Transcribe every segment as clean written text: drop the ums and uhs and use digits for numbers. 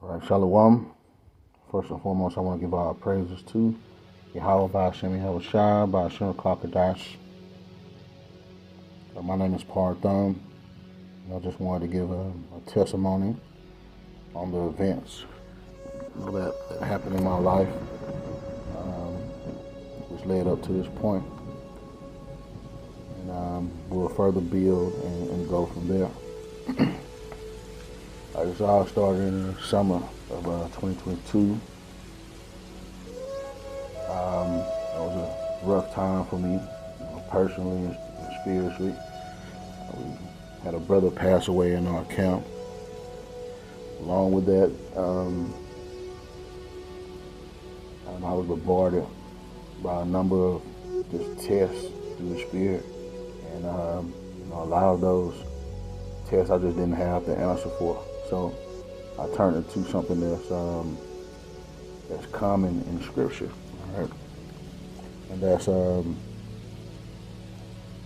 All right, Shalom. First and foremost, I want to give our praises to Yahawah by Sham, Yahawashi by Sham Klakadash. My name is Parthum, and I just wanted to give a testimony on the events that happened in my life, which led up to this point. And we'll further build and go from there. This all started in the summer of 2022. It was a rough time for me, personally and spiritually. We had a brother pass away in our camp. Along with that, I was bombarded by a number of just tests through the Spirit. And a lot of those tests I just didn't have the answer for. So I turned into something that's common in Scripture, all right? And that's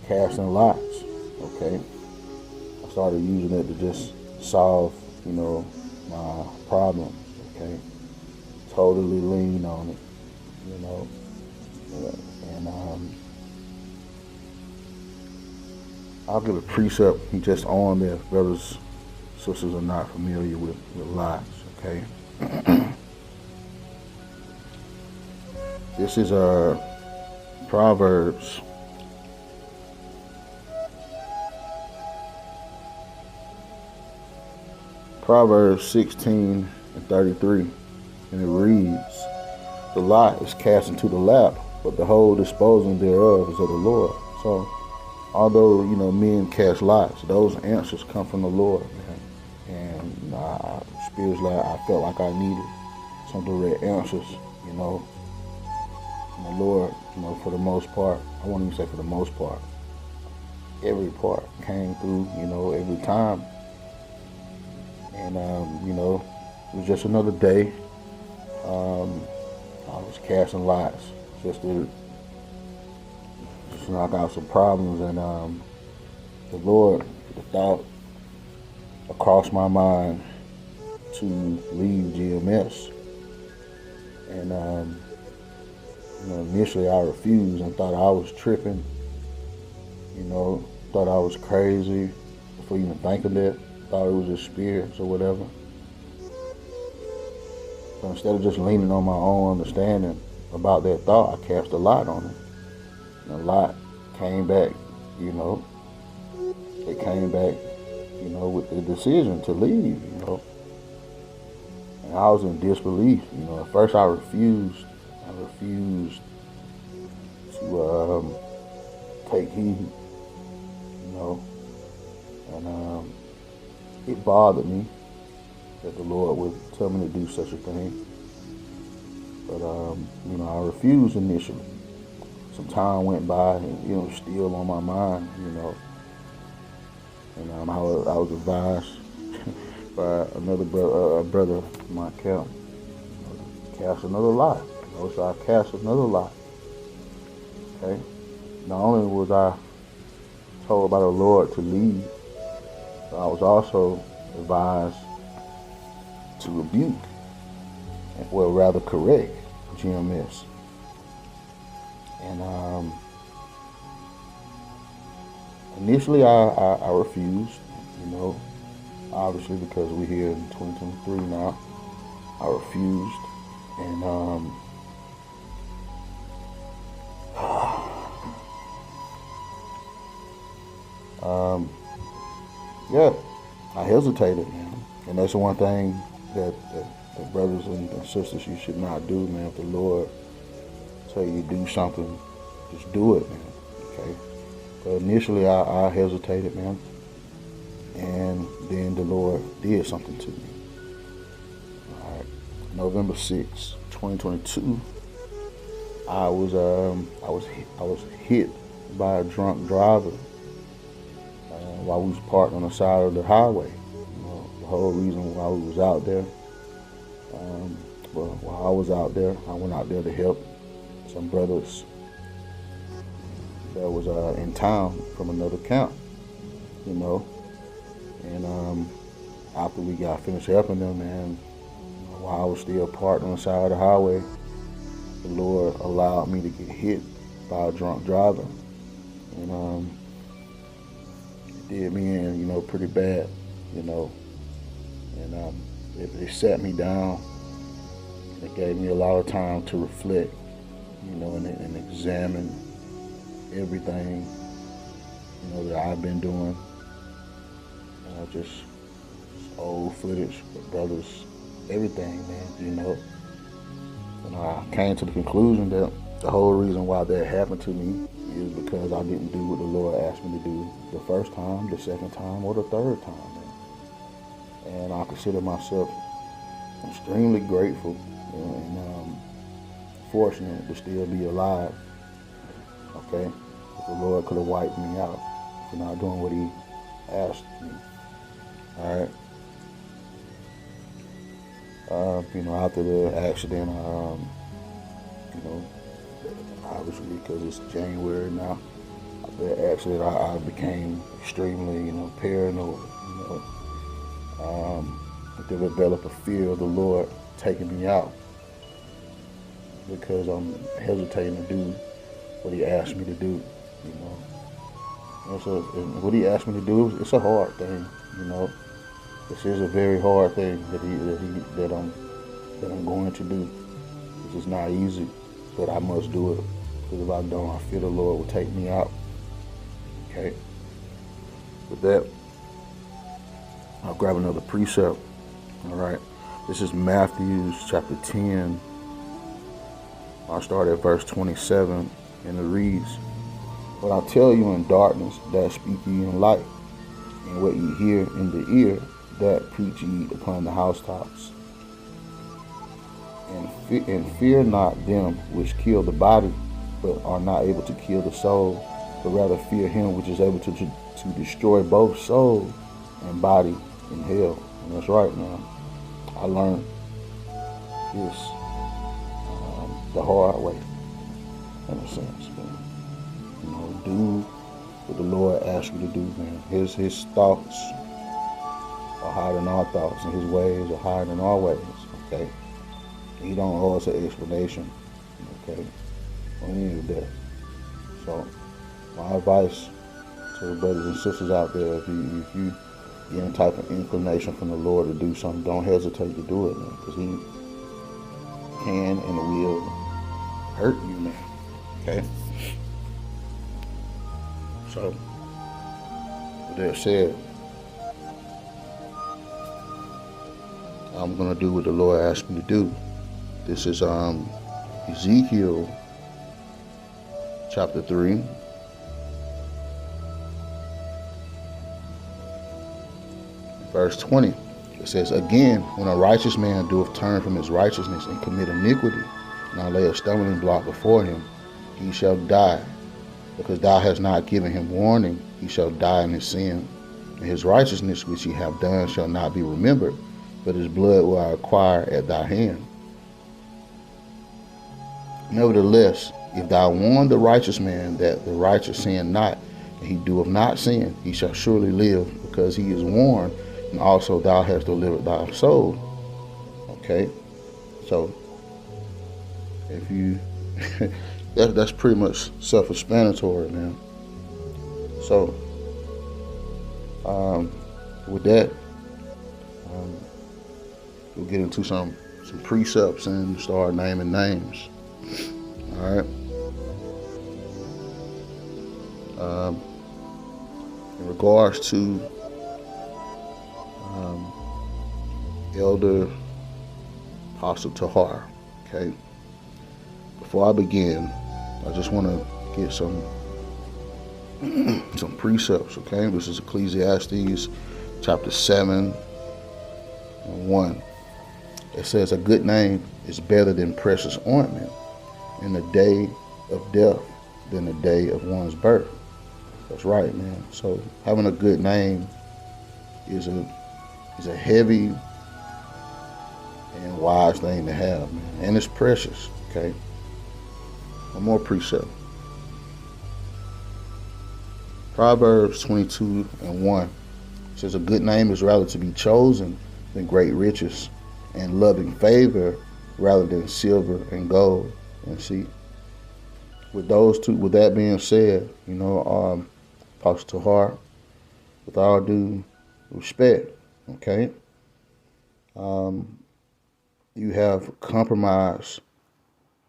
casting lots. Okay, I started using it to just solve, my problems. Okay, totally lean on it, and I'll give a precept just on there, brothers. Sisters are not familiar with lots, okay? This is Proverbs. Proverbs 16 and 33, and it reads, "The lot is cast into the lap, but the whole disposing thereof is of the Lord." So, although, men cast lots, those answers come from the Lord, man. And spiritually, I felt like I needed some direct answers, from the Lord, for the most part. I won't even say for the most part. Every part came through, every time. And, it was just another day. I was casting lots just to knock out some problems. And the Lord, the thought across my mind to leave GMS. And, initially I refused and thought I was tripping, thought I was crazy before even thinking that, thought it was just spirits or whatever. So instead of just leaning on my own understanding about that thought, I cast a lot on it. And a lot came back, it came back, with the decision to leave, And I was in disbelief, At first I refused to take heed, And it bothered me that the Lord would tell me to do such a thing. But, I refused initially. Some time went by and, still on my mind, And I was advised by another brother in my camp, cast another lot. So I cast another lot. Okay. Not only was I told by the Lord to leave, but I was also advised to rebuke, well, rather correct GMS. And initially I refused, obviously because we're here in 2023 now. I refused, and yeah, I hesitated, man. And that's the one thing that brothers and sisters, you should not do, man. If the Lord tell you to do something, just do it, man. Okay. But initially, I hesitated, man. And then the Lord did something to me. All right. November 6th, 2022, I was hit by a drunk driver while we was parked on the side of the highway. The whole reason why we was out there. While I was out there, I went out there to help some brothers that was in town from another camp, And after we got finished helping them, man, while I was still parked on the side of the highway, the Lord allowed me to get hit by a drunk driver. And it did me in, pretty bad, And it sat me down. It gave me a lot of time to reflect, and examine everything, that I've been doing. Just old footage with brothers, everything, man, And I came to the conclusion that the whole reason why that happened to me is because I didn't do what the Lord asked me to do the first time, the second time, or the third time, man. And I consider myself extremely grateful and fortunate to still be alive. Okay? The Lord could have wiped me out for not doing what He asked me. Alright? After the accident, obviously because it's January now, after the accident, I became extremely, paranoid, to develop a fear of the Lord taking me out because I'm hesitating to do what He asked me to do, And so what He asked me to do, it's a hard thing, This is a very hard thing that I'm going to do. This is not easy, but I must do it. Because if I don't, I fear the Lord will take me out. Okay? With that, I'll grab another precept. All right. This is Matthew chapter 10. I'll start at verse 27, and it reads, "What I tell you in darkness, that speak ye in light, and what ye hear in the ear, that preach ye upon the housetops. And fear not them which kill the body, but are not able to kill the soul, but rather fear Him which is able to destroy both soul and body in hell." And that's right, man. I learned this the hard way, in a sense, man. Do what the Lord asks you to do, man. His thoughts are higher than our thoughts, and His ways are higher than our ways, okay? He don't owe us an explanation, okay, on any of that. So, my advice to the brothers and sisters out there, if you get any type of inclination from the Lord to do something, don't hesitate to do it, man, because He can and will hurt you, man, okay? So, with that said, I'm going to do what the Lord asked me to do. This is Ezekiel chapter 3. Verse 20. It says, "Again, when a righteous man doeth turn from his righteousness and commit iniquity, and I lay a stumbling block before him, he shall die. Because thou hast not given him warning, he shall die in his sin. And his righteousness which he hath done shall not be remembered, but his blood will I acquire at thy hand. Nevertheless, if thou warn the righteous man that the righteous sin not, and he doeth not sin, he shall surely live, because he is warned, and also thou hast delivered thy soul." Okay? So, if you... that's pretty much self-explanatory, man. So, with that, we'll get into some precepts and start naming names. All right. In regards to Elder Apostle Tahar, okay. Before I begin, I just want to get some precepts, okay? This is Ecclesiastes chapter 7 and 1. It says, "A good name is better than precious ointment, and the day of death than the day of one's birth." That's right, man. So having a good name is a heavy and wise thing to have, man. And it's precious, okay? One more precept. Proverbs 22 and 1 says, "A good name is rather to be chosen than great riches, and loving favor rather than silver and gold. And see, with that being said, Apostle Tahar, with all due respect, okay, you have compromised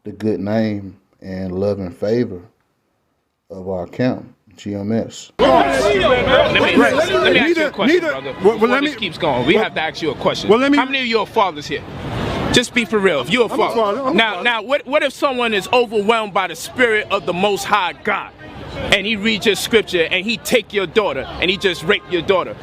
the good name and love and favor of our camp, GMS. Let me ask you a question, brother. Before this keeps going, we have to ask you a question. How many of you are fathers here? Just be for real. If you're a father. Now, what if someone is overwhelmed by the Spirit of the Most High God, and he reads your scripture, and he take your daughter, and he just rape your daughter?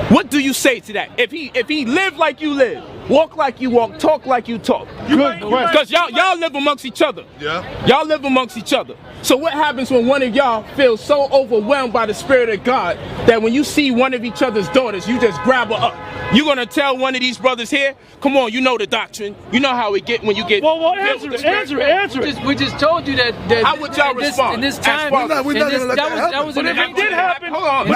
What do you say to that? If he live like you live, walk like you walk, talk like you talk. Because y'all live amongst each other. Yeah. Y'all live amongst each other. So what happens when one of y'all feels so overwhelmed by the Spirit of God that when you see one of each other's daughters, you just grab her up? You gonna tell one of these brothers here, come on, you know the doctrine. You know how we get when you get. Well, answer it. We just told you that. How would y'all respond? In this time, that was if it did happen. Hold on.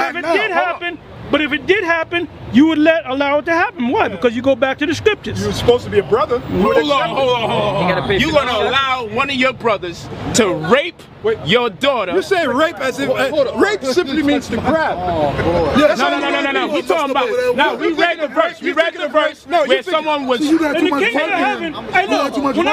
But if it did happen, you would allow it to happen. Why? Because you go back to the scriptures. You're supposed to be a brother. Hold on. You're going to allow one of your brothers to rape your daughter. You're saying rape as if rape simply means to grab. No. We talking about. Now we read the verse. Where someone was. In the kingdom of heaven. Hey, look. No.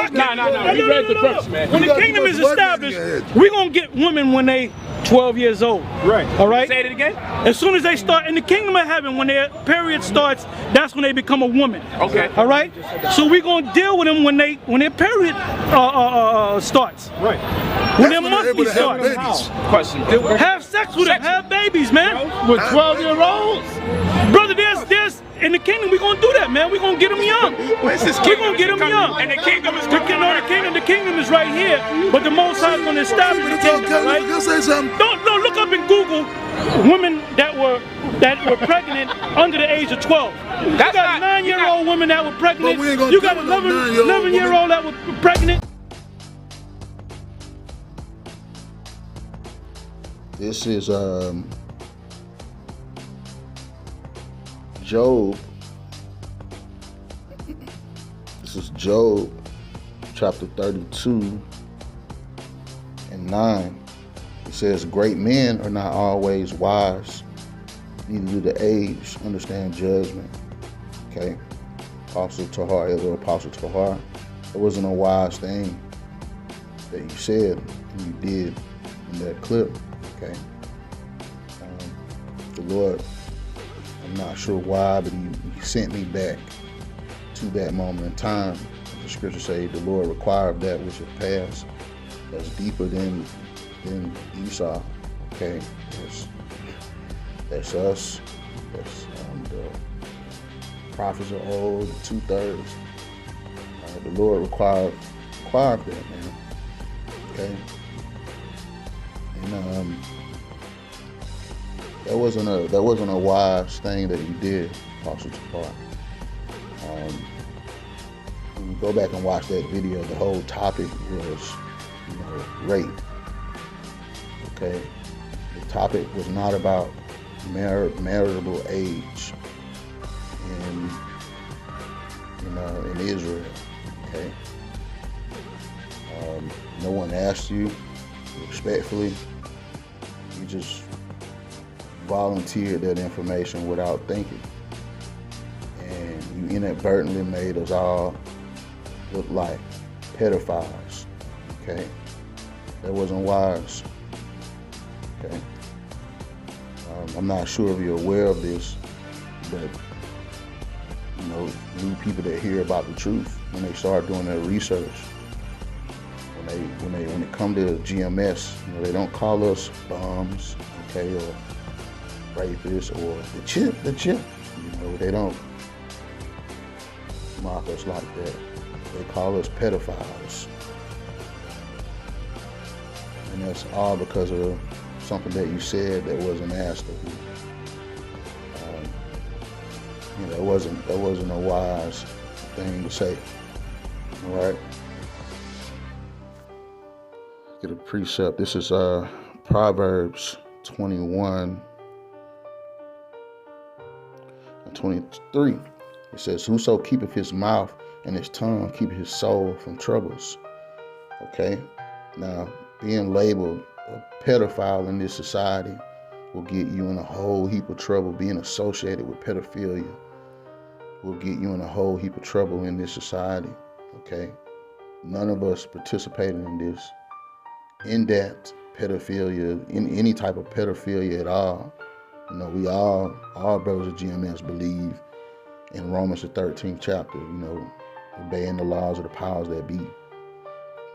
We read the verse, man. When the kingdom is established, we're going to get women when they 12 years old. Right. All right? Say it again? As soon as they start in the kingdom of heaven, when their period starts, that's when they become a woman. Okay. All right? So we're going to deal with them when their period starts. Right. When their monthly starts. Question. Have sex with them. Have babies, man. With 12-year-olds? Brother, there's in the kingdom, we're going to do that, man. We're going to get them young. We're going to get them young. And the kingdom is coming. The kingdom is right here, but the Most High is going to establish the kingdom, right? Don't look up in Google women that were pregnant under the age of 12. You got a 9-year-old woman that were pregnant. You got 11-year-old that were pregnant. This is Job. This is Job chapter 32 and 9. It says, great men are not always wise, neither do the aged understand judgment. Okay. Apostle Tahar, Apostle Tahar. It wasn't a wise thing that you said and you did in that clip. Okay. The Lord, I'm not sure why, but he sent me back to that moment in time. The scripture say the Lord required that which had passed. That's deeper than Esau. Okay. That's us. That's the prophets of old, 2/3. The Lord required that, man. Okay. And that wasn't a wise thing that you did, Apostle Tahar. When you go back and watch that video, the whole topic was, rape. Okay, the topic was not about marriageable age in Israel. Okay, no one asked you respectfully. You just volunteered that information without thinking, and you inadvertently made us all look like pedophiles. Okay, that wasn't wise. Okay, I'm not sure if you're aware of this, but new people that hear about the truth, when they start doing their research, when it come to GMS, they don't call us bums, okay, or rapists, or the chip. They don't mock us like that. They call us pedophiles. And that's all because of something that you said that wasn't asked of you. That wasn't a wise thing to say. All right. Get a precept. This is Proverbs 21 and 23. It says, whoso keepeth his mouth and his tongue keepeth his soul from troubles. Okay? Now, being labeled a pedophile in this society will get you in a whole heap of trouble. Being associated with pedophilia will get you in a whole heap of trouble in this society. Okay? None of us participating in this in-depth pedophilia, in any type of pedophilia at all. You know, we all brothers of GMS believe in Romans the 13th chapter, you know, obeying the laws of the powers that be.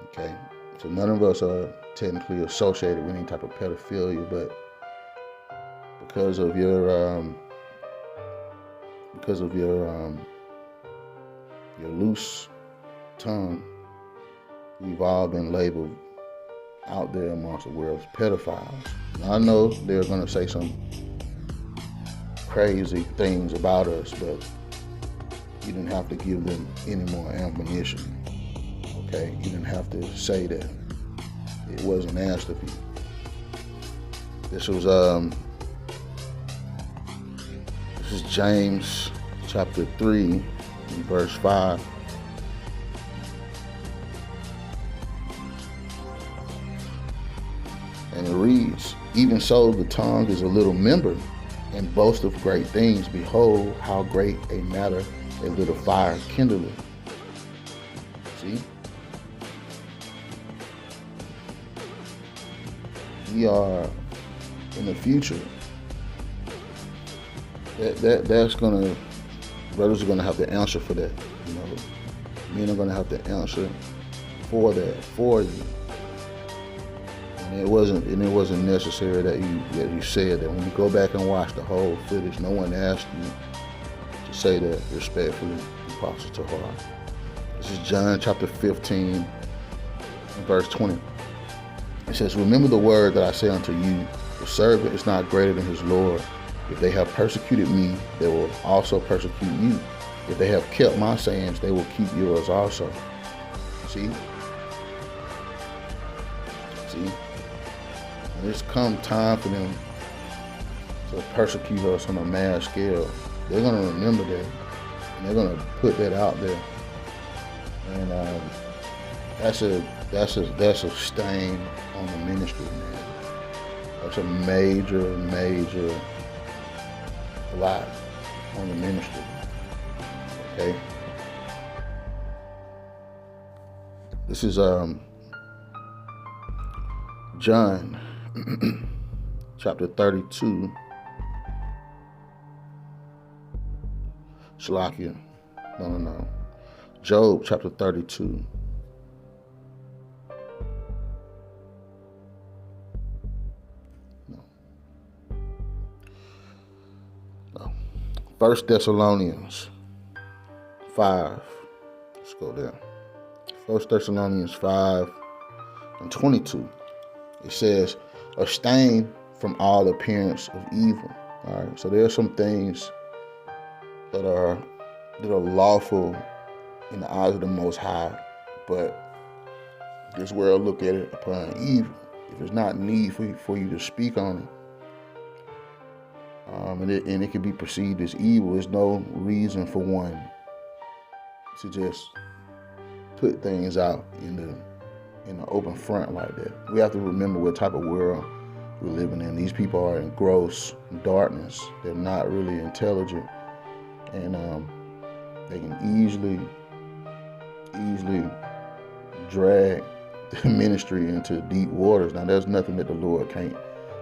Okay? So none of us are technically associated with any type of pedophilia, but because of your loose tongue, we've all been labeled out there amongst the world's pedophiles. Now, I know they're going to say some crazy things about us, but you didn't have to give them any more ammunition. Okay? You didn't have to say that it wasn't asked of you. This is James chapter 3, verse 5. And it reads, even so the tongue is a little member, and boast of great things. Behold, how great a matter a little fire kindleth. See? We are in the future. That's gonna, brothers are gonna have to answer for that. You know, men are gonna have to answer for that for you. And it wasn't necessary that you said that. When you go back and watch the whole footage, no one asked you to say that respectfully, Apostle Tahar. This is John chapter 15, and verse 20. It says, remember the word that I say unto you, the servant is not greater than his Lord. If they have persecuted me, they will also persecute you. If they have kept my sayings, they will keep yours also. See? And it's come time for them to persecute us on a mass scale. They're going to remember that, and they're going to put that out there. And that's a stain on the ministry, man. That's a major blot on the ministry. Okay? This is John chapter 32. Shalakia. No. Job chapter 32. No. 1 Thessalonians 5. Let's go there. 1 Thessalonians 5 and 22. It says, abstain from all appearance of evil. All right. So there are some things that are lawful in the eyes of the Most High, but this world look at it upon evil. If there's not need for you to speak on it, and it can be perceived as evil, there's no reason for one to just put things out in the open front like that. We have to remember what type of world we're living in. These people are in gross darkness. They're not really intelligent, and they can easily drag the ministry into deep waters. Now, there's nothing that the Lord can't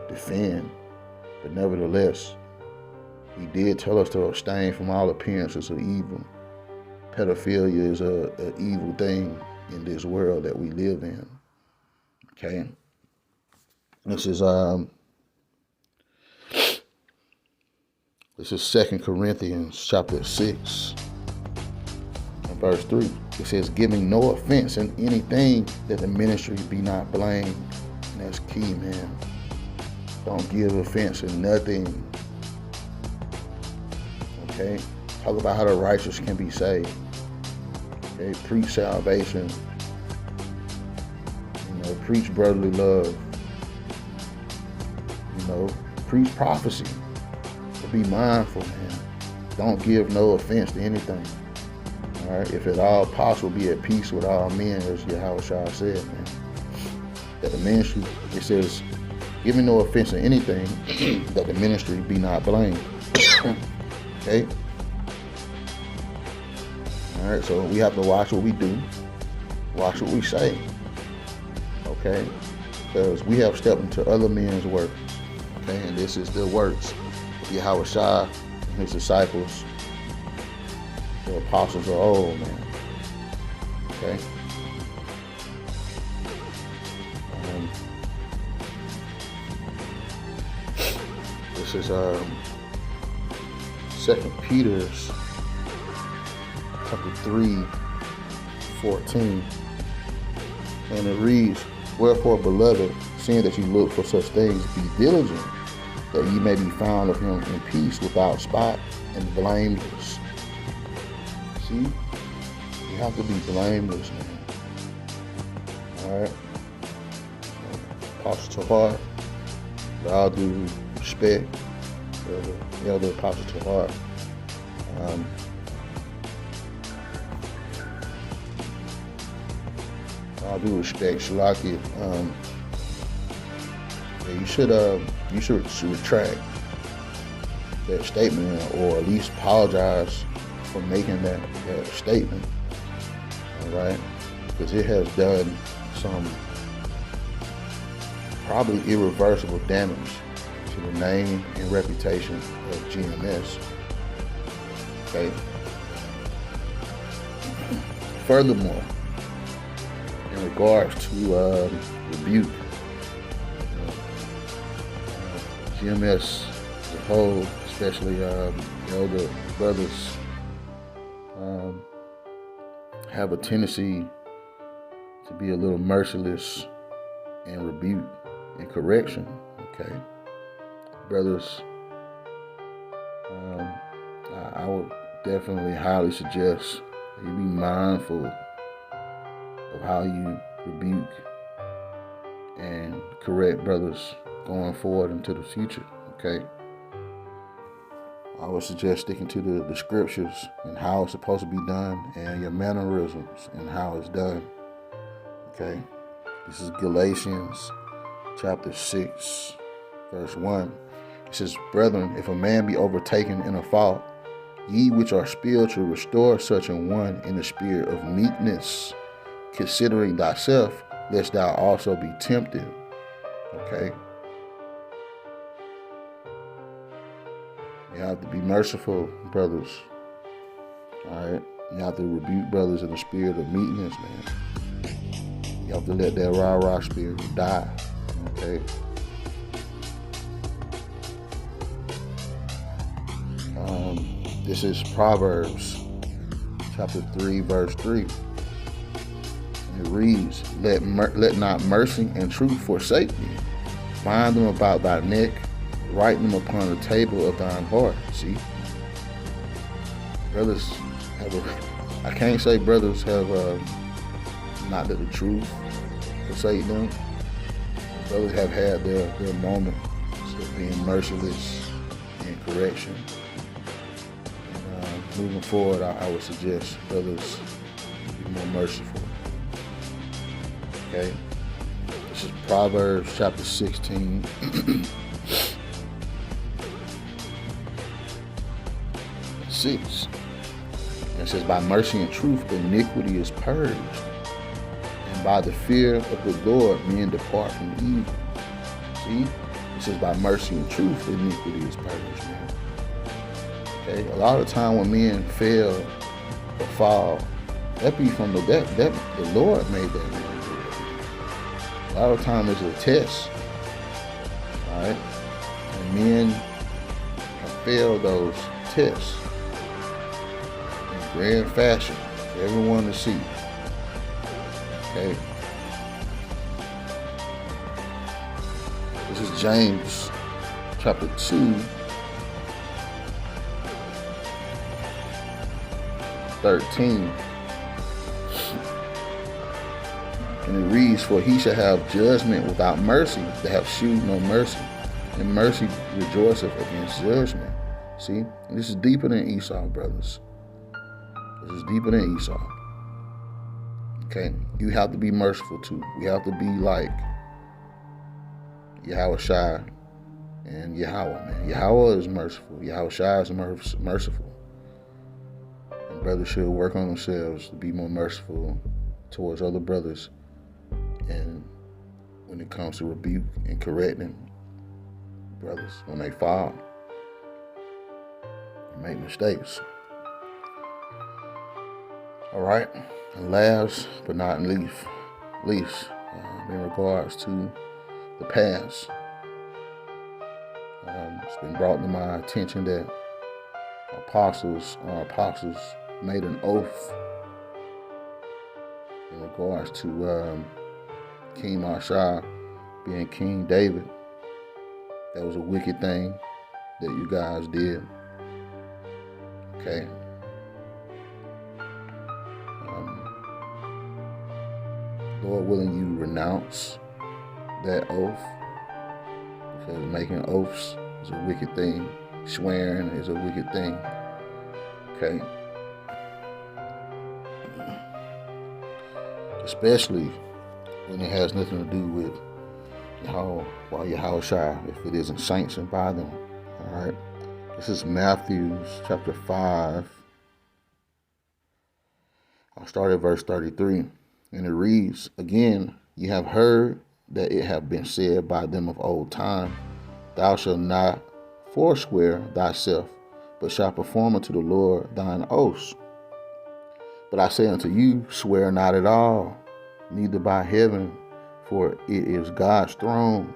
defend, but nevertheless, He did tell us to abstain from all appearances of evil. Pedophilia is an evil thing in this world that we live in. Okay? This is 2 Corinthians chapter 6 and verse 3. It says, giving no offense in anything, that the ministry be not blamed. And that's key, man. Don't give offense in nothing. Okay? Talk about how the righteous can be saved. Okay? Preach salvation. Preach brotherly love. Preach prophecy. But be mindful, man. Don't give no offense to anything. All All right, if at all possible, be at peace with all men, as Yahawashi said, man. That the ministry, it says, giving no offense to anything, that the ministry be not blamed. Okay? All right, so we have to watch what we do, watch what we say. Okay? Because we have stepped into other men's work. Okay? And this is the works of Yahawashi and his disciples, the apostles of old, man. Okay? This is 2 Peter's chapter 3:14, and it reads, "Wherefore, beloved, seeing that you look for such things, be diligent, that ye may be found of him in peace, without spot and blameless." See, you have to be blameless, man. All right. Apostle Tahar, with all due respect, Elder Apostle Tahar, all due respect, Shalaki, you should retract that statement, or at least apologize for making that statement. All right, because it has done some probably irreversible damage to the name and reputation of GMS. Okay. Furthermore, in regards to rebuke, GMS as a whole, especially elder brothers, have a tendency to be a little merciless in rebuke and correction. Okay, brothers, I would definitely highly suggest that you be mindful of how you rebuke and correct brothers going forward into the future. Okay, I would suggest sticking to the scriptures and how it's supposed to be done, and your mannerisms and how it's done. Okay, this is Galatians chapter 6, verse 1. It says, "Brethren, if a man be overtaken in a fault, ye which are spiritual, restore such an one in the spirit of meekness, considering thyself, lest thou also be tempted." Okay? You have to be merciful, brothers. Alright? You have to rebuke brothers in the spirit of meekness, man. You have to let that rah-rah spirit die. Okay? This is Proverbs chapter 3, verse 3. And it reads, let not mercy and truth forsake thee. Bind them about thy neck, write them upon the table of thine heart. See? Brothers have I can't say brothers have not let the truth forsake them. Brothers have had their moments of being merciless in correction. And moving forward, I would suggest brothers be more merciful. Okay? This is Proverbs chapter 16. Six. It says, by mercy and truth, iniquity is purged. And by the fear of the Lord, men depart from evil. See? It says, by mercy and truth, iniquity is purged, man. Okay? A lot of time when men fail or fall, that be from the Lord made that man. A lot of time it's a test. Alright? And men have failed those tests in grand fashion for everyone to see. Okay? This is James chapter 2, 13. And it reads, for he shall have judgment without mercy, that have shewed no mercy. And mercy rejoiceth against judgment. See? And this is deeper than Esau, brothers. This is deeper than Esau. Okay? You have to be merciful too. We have to be like Yahawashi and Yahawah, man. Yahawah is merciful. Yahawashi is merciful. And brothers should work on themselves to be more merciful towards other brothers. And when it comes to rebuke and correcting brothers when they fall, make mistakes. All right. And last but not least, in regards to the past, it's been brought to my attention that our apostles made an oath in regards to King Marshall being King David. That was a wicked thing that you guys did. Okay. Lord willing, you renounce that oath, because making oaths is a wicked thing. Swearing is a wicked thing. Okay. Especially when it has nothing to do with Yahawashi, if it isn't sanctioned by them. All right. This is Matthew chapter 5. I'll start at verse 33. And it reads, "Again, ye have heard that it hath been said by them of old time, Thou shalt not forswear thyself, but shalt perform unto the Lord thine oaths. But I say unto you, swear not at all, neither by heaven, for it is God's throne,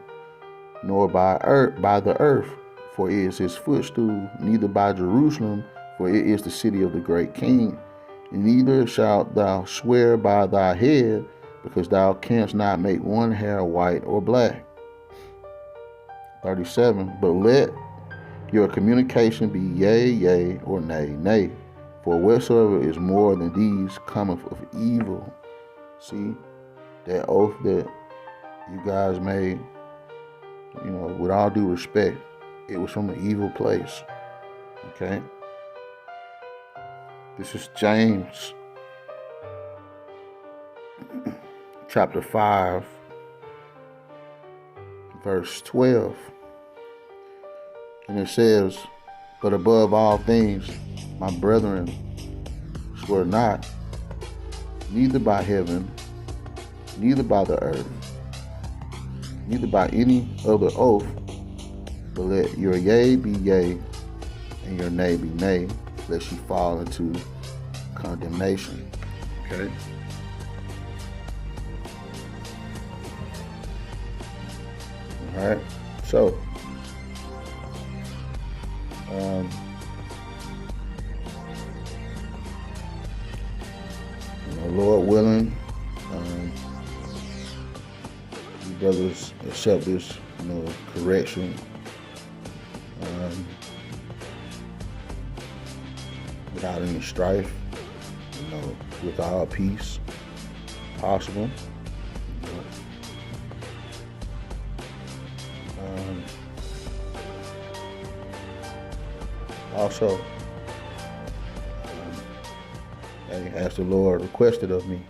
nor by the earth, for it is his footstool, neither by Jerusalem, for it is the city of the great King. Neither shalt thou swear by thy head, because thou canst not make one hair white or black." 37. "But let your communication be yea, yea, or nay, nay. For whatsoever is more than these cometh of evil." See, that oath that you guys made, with all due respect, it was from an evil place. Okay? This is James chapter 5, verse 12. And it says, "But above all things, my brethren, swear not, neither by heaven, neither by the earth, neither by any other oath, but let your yea be yea, and your nay be nay, lest you fall into condemnation." Okay? All right. So, Lord willing, you brothers accept this, correction. Without any strife, with all peace possible. Also, as the Lord requested of me,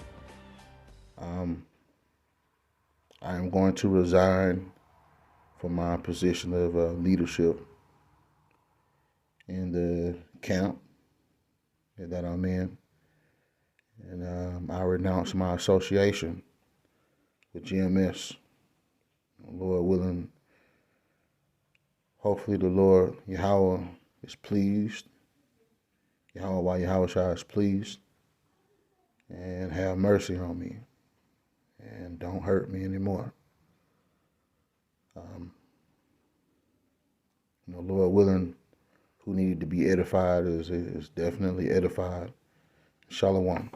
I am going to resign from my position of leadership in the camp that I'm in, and I renounce my association with GMS. Lord willing, hopefully the Lord Yahawah is pleased. Yahawashi is pleased, and have mercy on me, and don't hurt me anymore. Lord willing, who needed to be edified is definitely edified. Shalom.